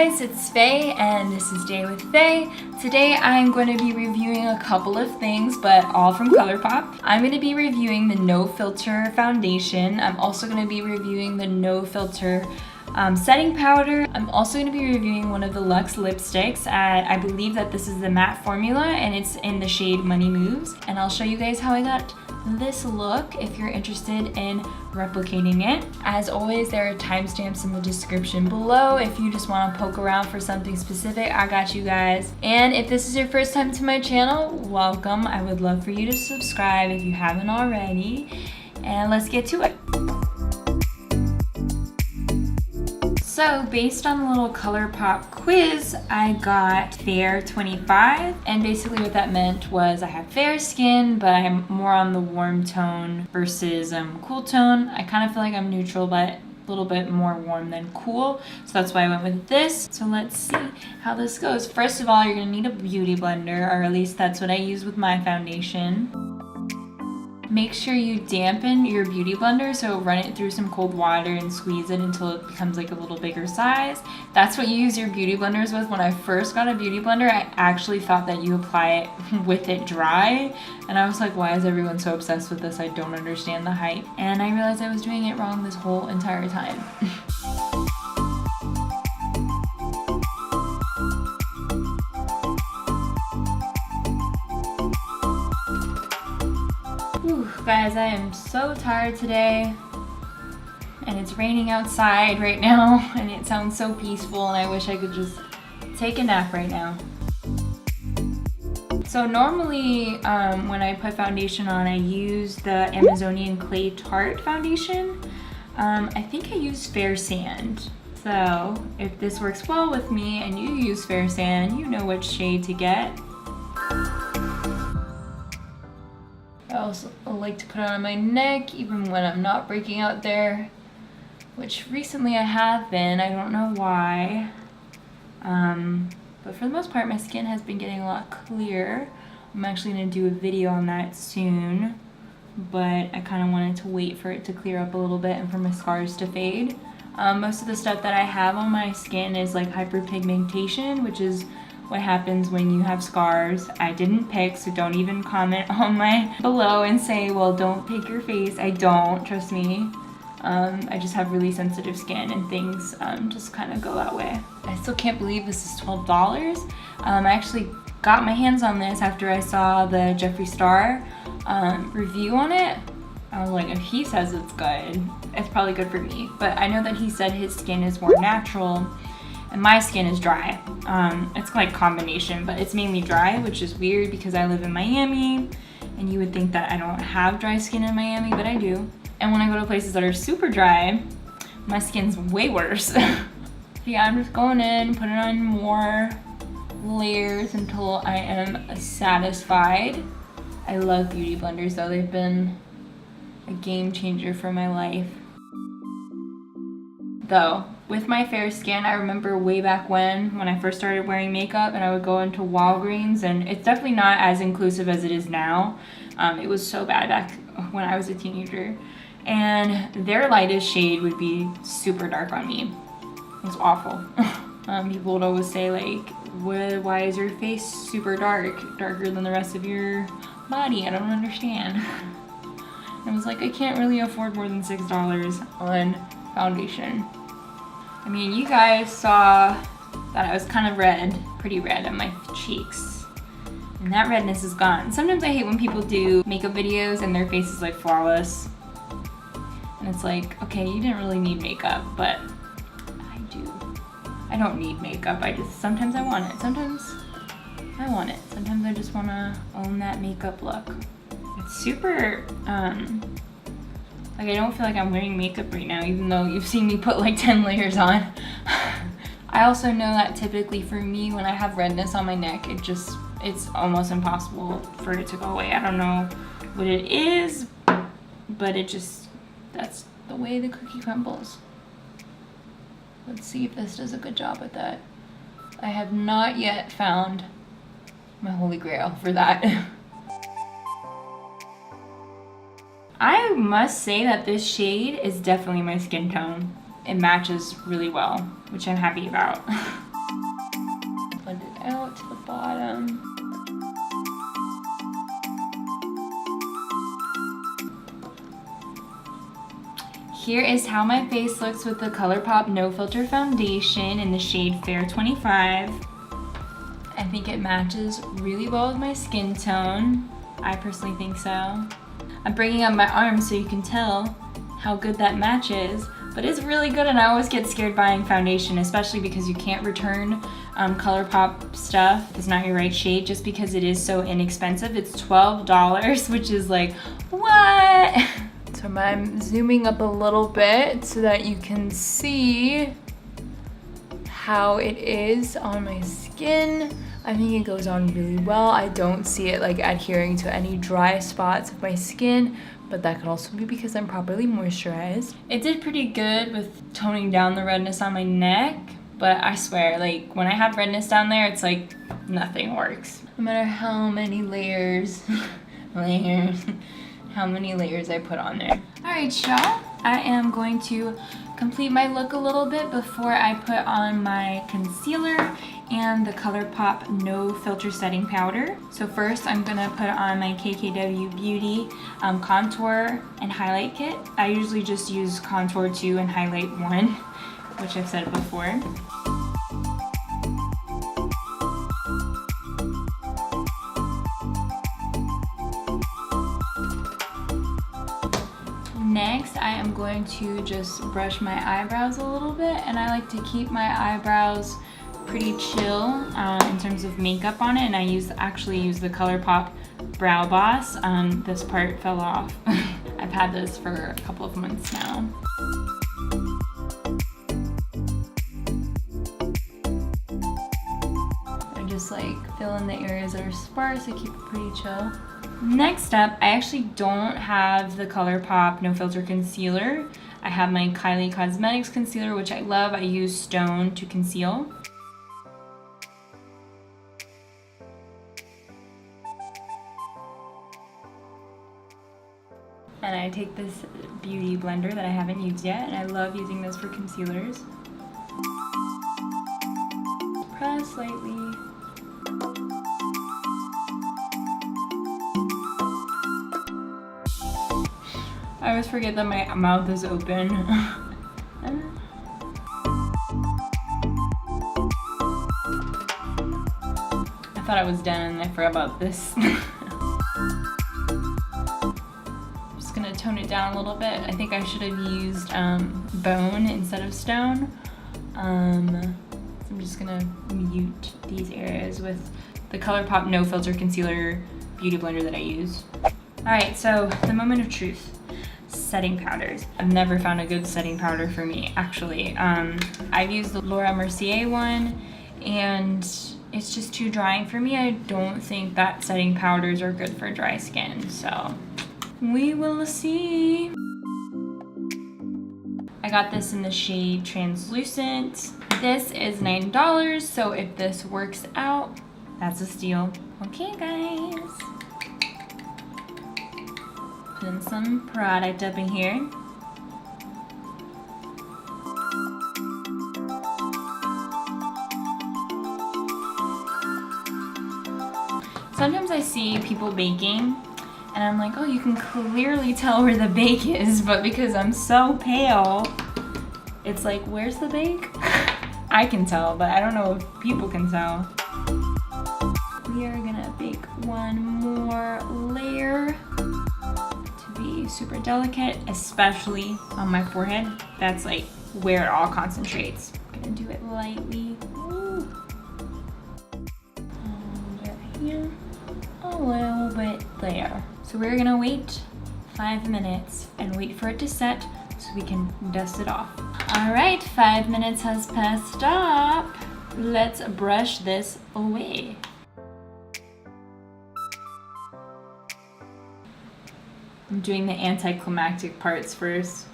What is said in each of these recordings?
guys, it's Faye and this is Day with Faye. Today I'm going to be reviewing a couple of things, but all from Colourpop. I'm going to be reviewing the No Filter foundation. I'm also going to be reviewing the No Filter setting powder. I'm also going to be reviewing one of the Lux lipsticks. I believe that this is the matte formula and it's in the shade Money Moves. And I'll show you guys how I got this look if you're interested in replicating it. As always, there are timestamps in the description below if you just want to poke around for something specific. I got you guys. And if this is your first time to my channel, welcome. I would love for you to subscribe if you haven't already. And let's get to it. So based on the little Colourpop quiz, I got fair 25, and basically what that meant was I have fair skin, but I'm more on the warm tone versus cool tone. I kind of feel like I'm neutral, but a little bit more warm than cool, so that's why I went with this. So let's see how this goes. First of all, you're gonna need a beauty blender, or at least that's what I use with my foundation. Make sure you dampen your beauty blender, so run it through some cold water and squeeze it until it becomes like a little bigger size. That's what you use your beauty blenders with. When I first got a beauty blender, I actually thought that you apply it with it dry, and I was like, why is everyone so obsessed with this? I don't understand the hype. And I realized I was doing it wrong this whole entire time. Whew, guys, I am so tired today, and it's raining outside right now, and it sounds so peaceful, and I wish I could just take a nap right now. So normally when I put foundation on, I use the Amazonian Clay Tarte foundation. I think I use Fair Sand. So if this works well with me and you use Fair Sand, you know which shade to get. I also like to put it on my neck even when I'm not breaking out there, which recently I have been. I don't know why. But for the most part, my skin has been getting a lot clearer. I'm actually going to do a video on that soon, but I kind of wanted to wait for it to clear up a little bit and for my scars to fade. Most of the stuff that I have on my skin is like hyperpigmentation, which is what happens when you have scars. I didn't pick, so don't even comment on my below and say, well, don't pick your face. I don't, trust me. I just have really sensitive skin and things just kind of go that way. I still can't believe this is $12. I actually got my hands on this after I saw the Jeffree Star review on it. I was like, if he says it's good, it's probably good for me. But I know that he said his skin is more natural, and my skin is dry. It's like combination, but it's mainly dry, which is weird because I live in Miami, and you would think that I don't have dry skin in Miami, but I do. And when I go to places that are super dry, my skin's way worse. Yeah, I'm just going in, putting on more layers until I am satisfied. I love beauty blenders though. They've been a game changer for my life. Though, with my fair skin, I remember way back when I first started wearing makeup and I would go into Walgreens, and it's definitely not as inclusive as it is now. It was so bad back when I was a teenager. And their lightest shade would be super dark on me. It was awful. People would always say like, why is your face super dark? Darker than the rest of your body? I don't understand. I was like, I can't really afford more than $6 on foundation. I mean, you guys saw that I was kind of red, pretty red on my cheeks. And that redness is gone. Sometimes I hate when people do makeup videos and their face is like flawless. And it's like, okay, you didn't really need makeup, but I do. I don't need makeup, sometimes I want it. Sometimes I want it. Sometimes I just want to own that makeup look. It's super, like I don't feel like I'm wearing makeup right now, even though you've seen me put like 10 layers on. I also know that typically for me, when I have redness on my neck, it's almost impossible for it to go away. I don't know what it is, but that's the way the cookie crumbles. Let's see if this does a good job with that. I have not yet found my holy grail for that. I must say that this shade is definitely my skin tone. It matches really well, which I'm happy about. bottom. Here is how my face looks with the Colourpop No Filter Foundation in the shade Fair 25. I think it matches really well with my skin tone. I personally think so. I'm bringing up my arms so you can tell how good that matches, but it's really good, and I always get scared buying foundation, especially because you can't return Colourpop stuff if it's not your right shade, just because it is so inexpensive. It's $12, which is like, what? So I'm zooming up a little bit so that you can see how it is on my skin. I think it goes on really well. I don't see it like adhering to any dry spots of my skin, but that could also be because I'm properly moisturized. It did pretty good with toning down the redness on my neck, but I swear, like, when I have redness down there, it's like nothing works. No matter how many layers, how many layers I put on there. All right, y'all. I am going to complete my look a little bit before I put on my concealer and the Colourpop No Filter Setting Powder. So first I'm gonna put on my KKW Beauty Contour and Highlight Kit. I usually just use Contour 2 and Highlight 1, which I've said before. Next, I am going to just brush my eyebrows a little bit, and I like to keep my eyebrows pretty chill in terms of makeup on it, and I actually use the Colourpop Brow Boss. This part fell off. I've had this for a couple of months now. I just like fill in the areas that are sparse. I keep it pretty chill. Next up, I actually don't have the Colourpop No Filter Concealer. I have my Kylie Cosmetics Concealer, which I love. I use Stone to conceal. And I take this beauty blender that I haven't used yet, and I love using this for concealers. Press lightly. I always forget that my mouth is open. I thought I was done and I forgot about this. Gonna tone it down a little bit. I think I should have used bone instead of stone. I'm just gonna mute these areas with the Colourpop No Filter Concealer Beauty Blender that I use. Alright, so the moment of truth. Setting powders. I've never found a good setting powder for me, actually. I've used the Laura Mercier one, and it's just too drying for me. I don't think that setting powders are good for dry skin, so we will see. I got this in the shade Translucent. This is $9, so if this works out, that's a steal. Okay, guys. Putting some product up in here. Sometimes I see people baking, and I'm like, oh, you can clearly tell where the bake is, but because I'm so pale, it's like, where's the bake? I can tell, but I don't know if people can tell. We are gonna bake one more layer to be super delicate, especially on my forehead. That's like where it all concentrates. I'm gonna do it lightly. Ooh. And here, a little bit there. So we're gonna wait 5 minutes and wait for it to set so we can dust it off. All right, 5 minutes has passed up. Let's brush this away. I'm doing the anticlimactic parts first.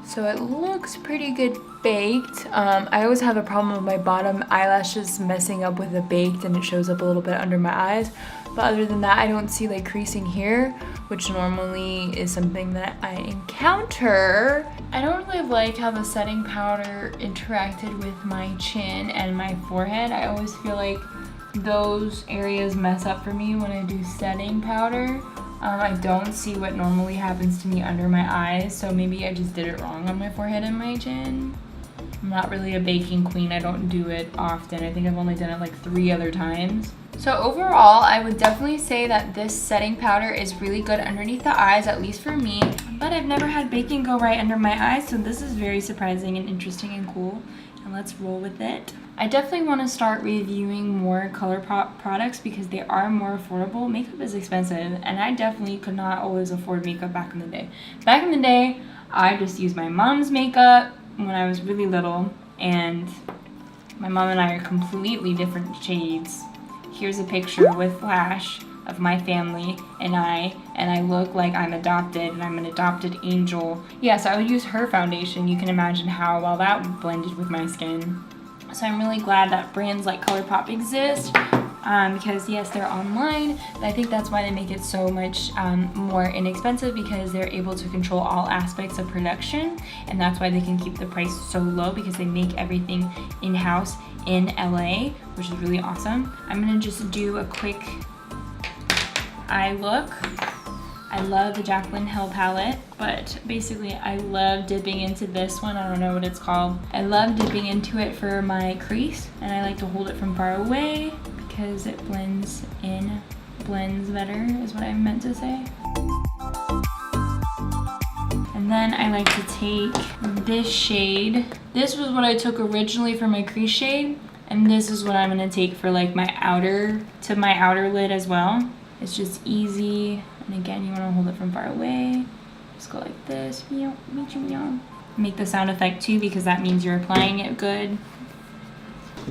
So it looks pretty good baked. I always have a problem with my bottom eyelashes messing up with the baked, and it shows up a little bit under my eyes. But other than that, I don't see like creasing here, which normally is something that I encounter. I don't really like how the setting powder interacted with my chin and my forehead. I always feel like those areas mess up for me when I do setting powder. I don't see what normally happens to me under my eyes, so maybe I just did it wrong on my forehead and my chin. I'm not really a baking queen. I don't do it often. I think I've only done it like 3 other times. So overall, I would definitely say that this setting powder is really good underneath the eyes, at least for me. But I've never had baking go right under my eyes, so this is very surprising and interesting and cool. And let's roll with it. I definitely want to start reviewing more Colourpop products because they are more affordable. Makeup is expensive, and I definitely could not always afford makeup back in the day. Back in the day, I just used my mom's makeup when I was really little, and my mom and I are completely different shades. Here's a picture with Flash of my family and I look like I'm adopted and I'm an adopted angel. Yeah, so I would use her foundation. You can imagine how well that blended with my skin. So I'm really glad that brands like Colourpop exist. Because yes, they're online, but I think that's why they make it so much more inexpensive, because they're able to control all aspects of production, and that's why they can keep the price so low, because they make everything in-house in LA, which is really awesome. I'm gonna just do a quick eye look. I love the Jaclyn Hill palette, but basically I love dipping into this one. I don't know what it's called. I love dipping into it for my crease, and I like to hold it from far away because it blends better is what I meant to say. And then I like to take this shade. This was what I took originally for my crease shade, and this is what I'm gonna take for like my outer lid as well. It's just easy, and again, you wanna hold it from far away. Just go like this. Make the sound effect too, because that means you're applying it good.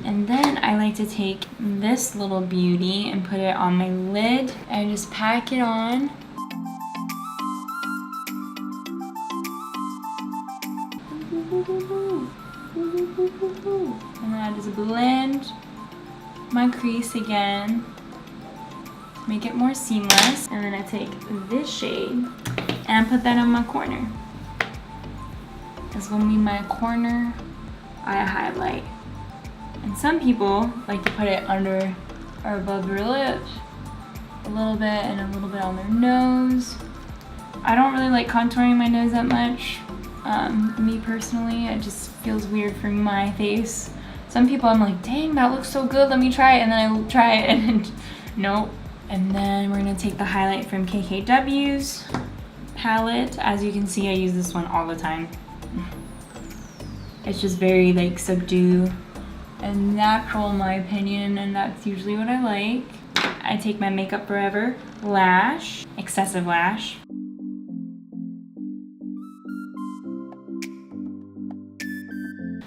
And then I like to take this little beauty and put it on my lid and just pack it on. And then I just blend my crease again, make it more seamless. And then I take this shade and put that on my corner. That's gonna be my corner eye highlight. And some people like to put it under or above their lips a little bit, and a little bit on their nose. I don't really like contouring my nose that much. Me personally, it just feels weird for my face. Some people I'm like, dang, that looks so good, let me try it, and then I try it and nope. And then we're gonna take the highlight from KKW's palette. As you can see, I use this one all the time. It's just very like subdued and natural in my opinion, and that's usually what I like. I take my Makeup Forever lash, excessive lash.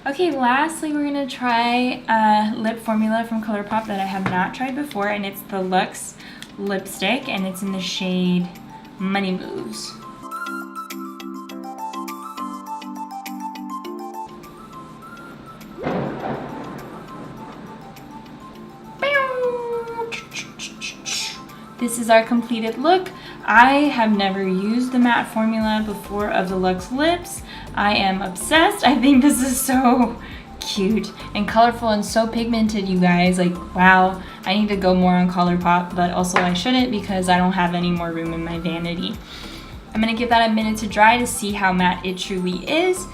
Okay, lastly we're gonna try a lip formula from Colourpop that I have not tried before, and it's the Lux Lipstick, and it's in the shade Money Moves. This is our completed look. I have never used the matte formula before of the Lux Lips. I am obsessed. I think this is so cute and colorful and so pigmented, you guys. Like, wow, I need to go more on Colourpop, but also I shouldn't because I don't have any more room in my vanity. I'm gonna give that a minute to dry to see how matte it truly is.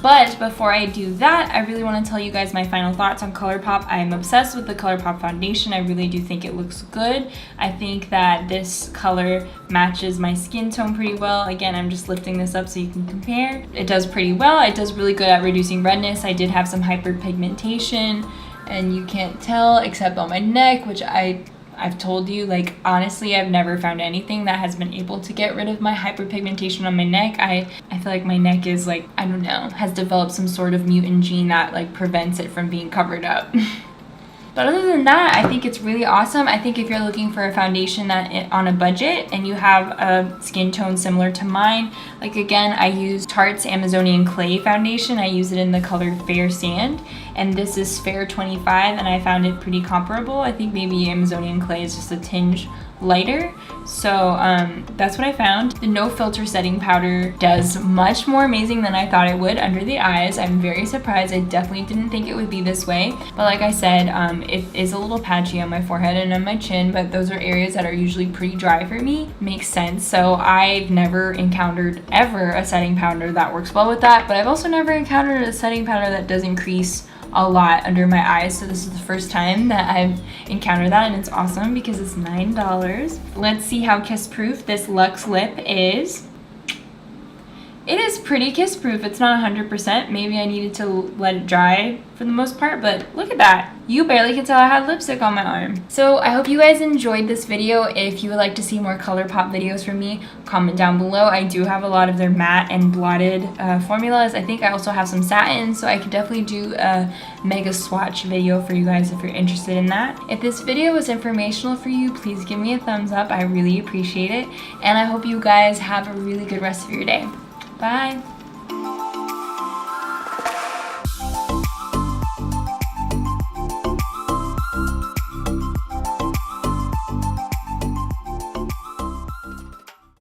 But before I do that, I really want to tell you guys my final thoughts on Colourpop. I am obsessed with the Colourpop foundation. I really do think it looks good. I think that this color matches my skin tone pretty well. Again, I'm just lifting this up so you can compare. It does pretty well. It does really good at reducing redness. I did have some hyperpigmentation, and you can't tell except on my neck, which I've told you, like, honestly, I've never found anything that has been able to get rid of my hyperpigmentation on my neck. I feel like my neck is like, I don't know, has developed some sort of mutant gene that like prevents it from being covered up. But other than that, I think it's really awesome. I think if you're looking for a foundation that on a budget and you have a skin tone similar to mine, like again, I use Tarte's Amazonian Clay foundation. I use it in the color Fair Sand, and this is Fair 25, and I found it pretty comparable. I think maybe Amazonian Clay is just a tinge lighter. So that's what I found. The no filter setting powder does much more amazing than I thought it would under the eyes. I'm very surprised. I definitely didn't think it would be this way, but like I said, it is a little patchy on my forehead and on my chin, but those are areas that are usually pretty dry for me. Makes sense. So I've never encountered ever a setting powder that works well with that, but I've also never encountered a setting powder that does increase a lot under my eyes, so this is the first time that I've encountered that, and it's awesome because it's $9. Let's see how kiss proof this Lux Lip is. It is pretty kiss proof. It's not 100%. Maybe I needed to let it dry for the most part, but look at that. You barely could tell I had lipstick on my arm. So I hope you guys enjoyed this video. If you would like to see more Colourpop videos from me, comment down below. I do have a lot of their matte and blotted formulas. I think I also have some satin, so I could definitely do a mega swatch video for you guys if you're interested in that. If this video was informational for you, please give me a thumbs up. I really appreciate it. And I hope you guys have a really good rest of your day. Bye.